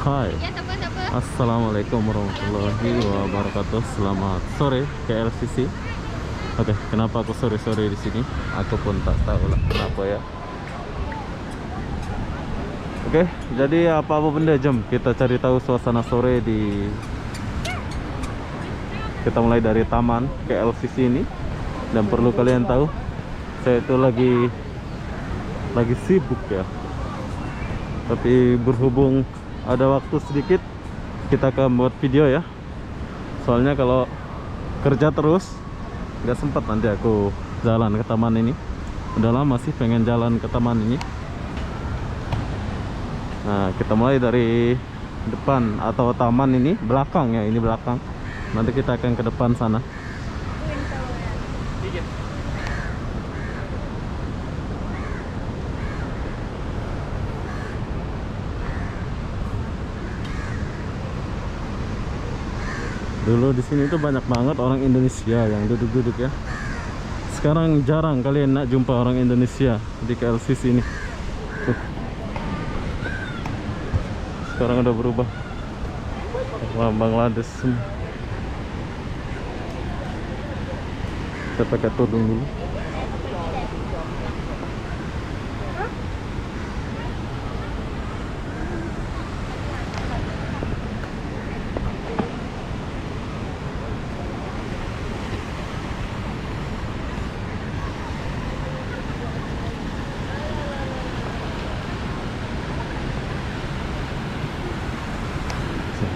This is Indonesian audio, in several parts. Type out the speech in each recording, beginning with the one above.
Hai, Assalamualaikum warahmatullahi wabarakatuh. Selamat sore KLCC. Oke, kenapa aku sore-sore di sini? Aku pun tak tahu lah kenapa ya. Oke, jadi apa benda, jom kita cari tahu suasana sore di. Kita mulai dari taman KLCC ini. Dan perlu kalian tahu, saya itu lagi sibuk ya. Tapi berhubung ada waktu sedikit, kita akan buat video ya. Soalnya kalau kerja terus nggak sempat nanti aku jalan ke taman ini. Udah lama sih pengen jalan ke taman ini. Nah, kita mulai dari depan atau taman ini, belakang ya, ini belakang. Nanti kita akan ke depan sana. Dulu di sini tuh banyak banget orang Indonesia yang duduk-duduk ya. Sekarang jarang kalian nak jumpa orang Indonesia di KLCC ini. Tuh. Sekarang udah berubah. Orang Bangladesh semua. Kita pakai tudung dulu.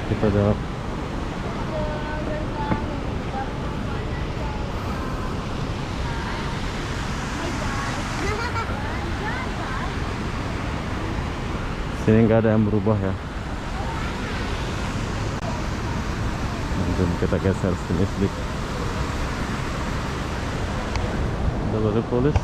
Kita jawab. Sini nggak ada yang berubah ya. Jom kita geser sini sedikit. Ada baru polis.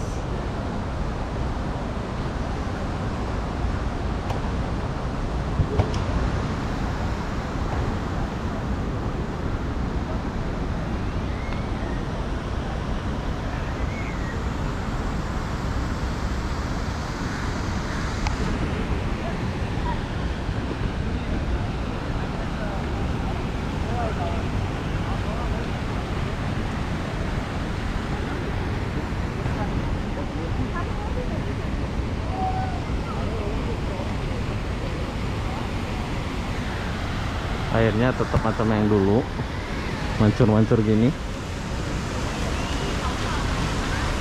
Airnya tetap macam yang dulu, mancur-mancur gini.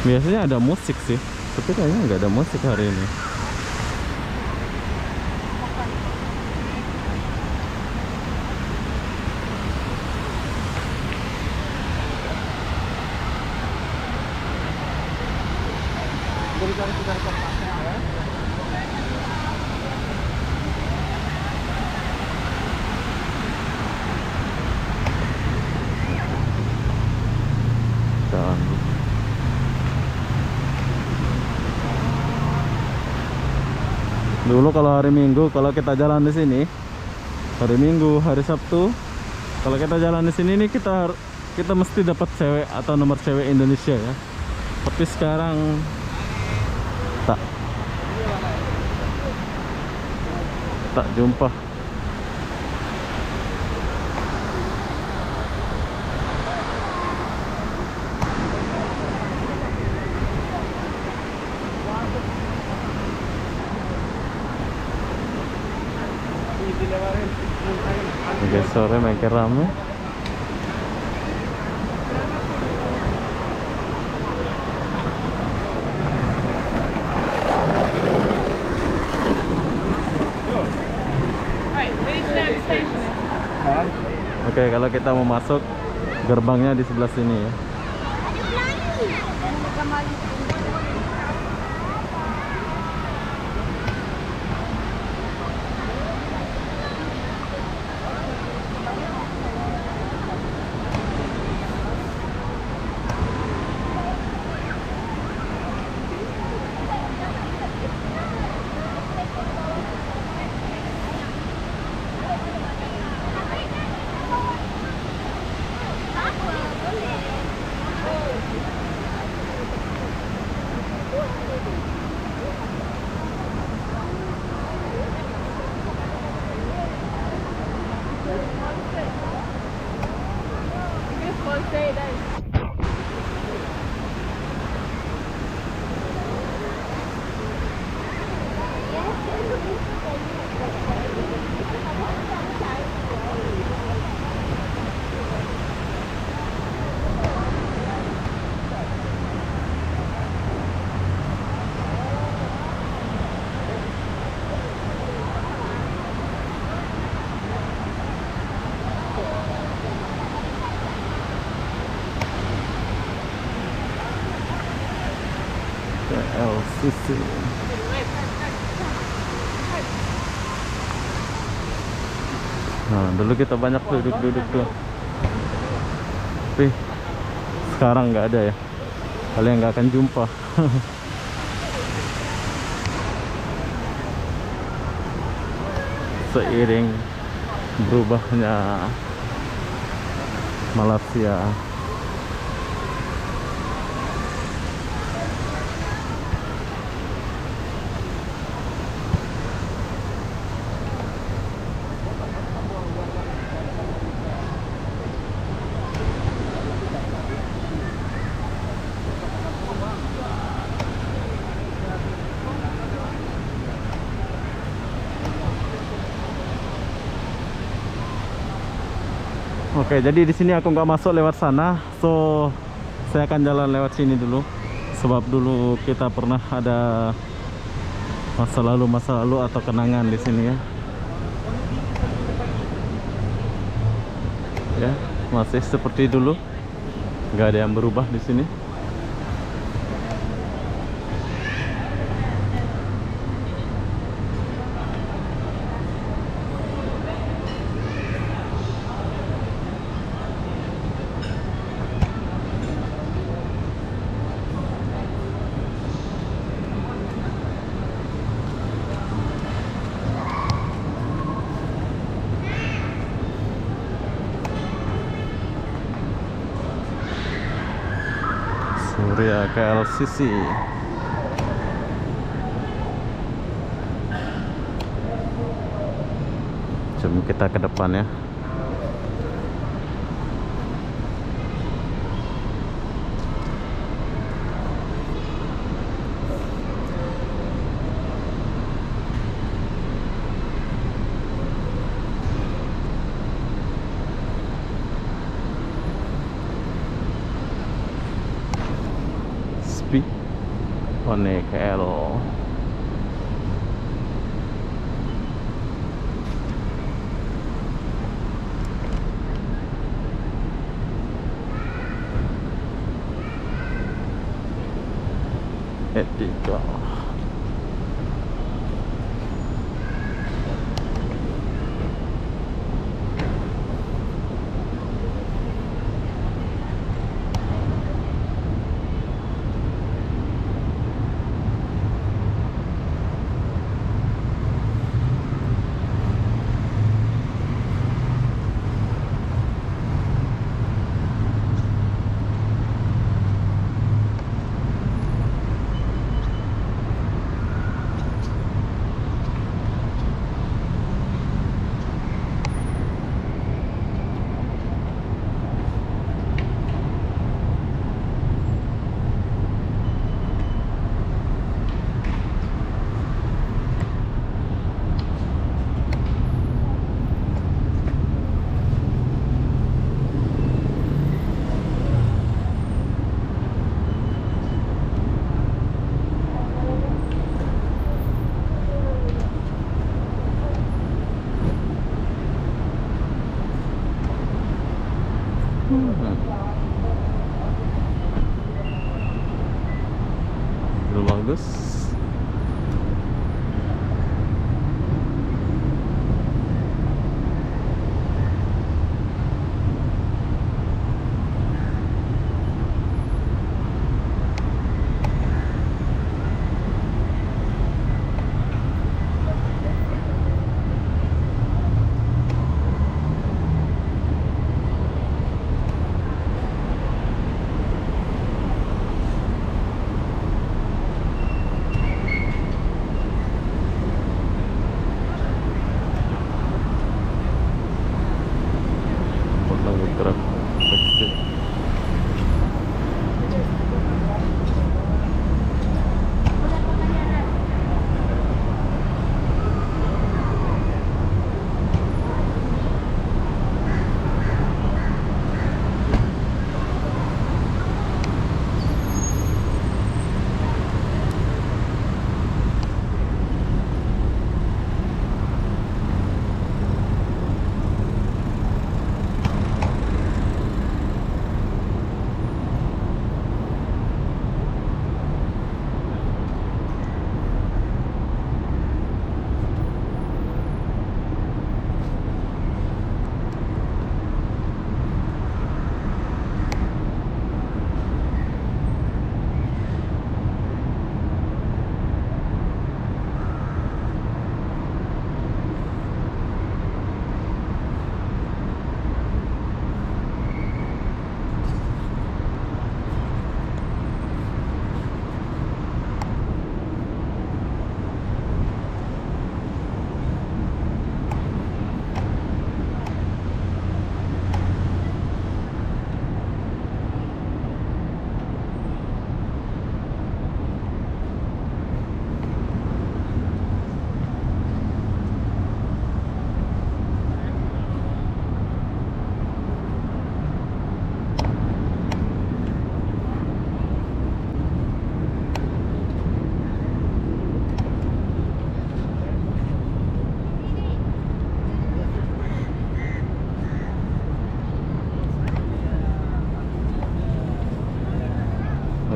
Biasanya ada musik sih, tapi kayaknya nggak ada musik hari ini. Dulu kalau hari Minggu, kalau kita jalan di sini, hari Minggu, hari Sabtu, kalau kita jalan di sini nih kita mesti dapat cewek atau nomor cewek Indonesia ya. Tapi sekarang tak jumpa. Oke, sore makin rame. Oke, kalau kita mau masuk, gerbangnya di sebelah sini ya. LCC. Nah, dulu kita banyak duduk-duduk tuh. Tapi sekarang nggak ada ya. Kalian nggak akan jumpa. Seiring berubahnya Malaysia. Oke, jadi di sini aku nggak masuk lewat sana, so saya akan jalan lewat sini dulu. Sebab dulu kita pernah ada masa lalu atau kenangan di sini ya. Ya, masih seperti dulu, nggak ada yang berubah di sini. Surya KLCC. Coba kita ke depan ya. One KL. Etika. Udah bagus.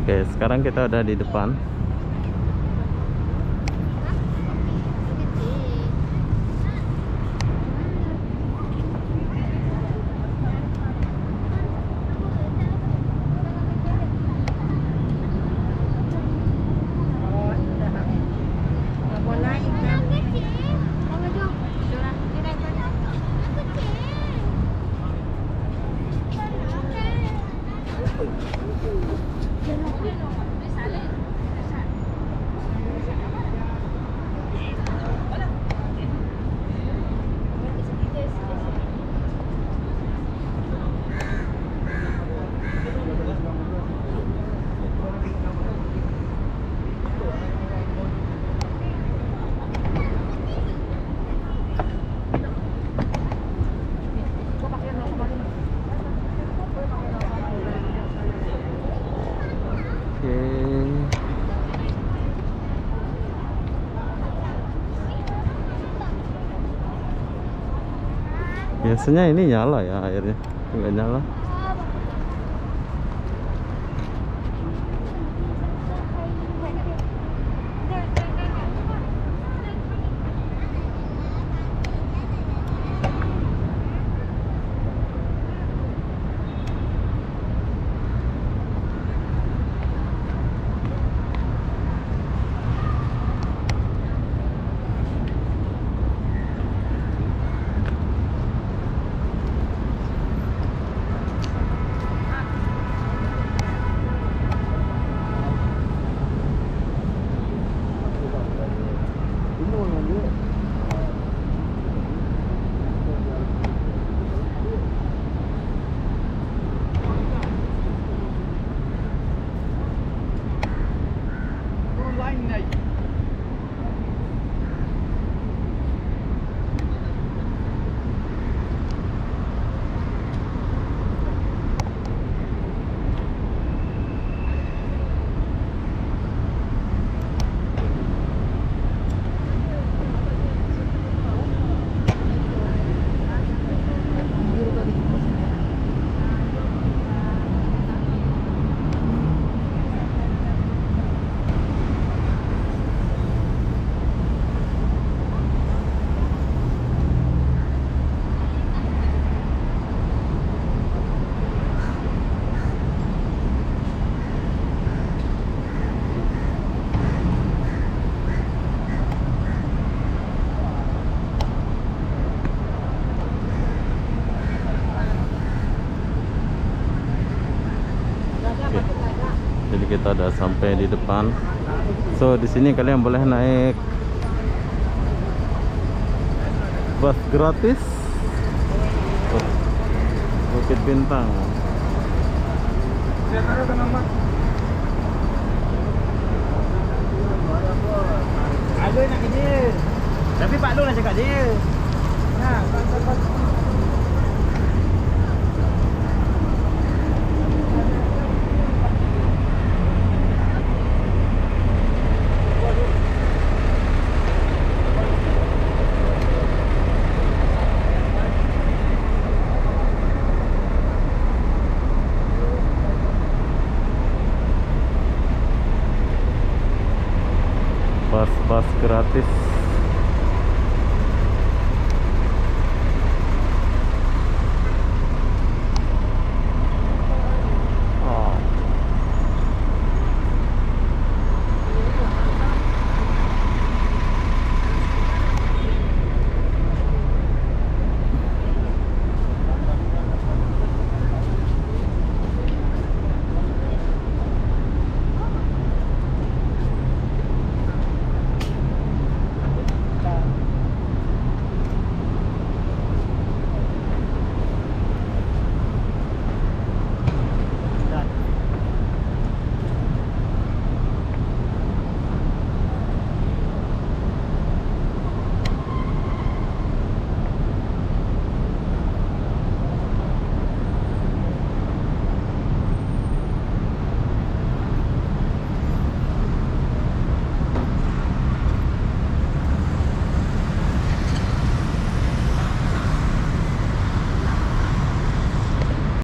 Oke, sekarang kita udah di depan. Biasanya ini nyala ya airnya, nggak nyala. Jadi kita udah sampai di depan. So di sini kalian boleh naik bus gratis Bukit Bintang. Ada nak dia. Tapi Pak Long nak cakap dia. Nah, Bus gratis.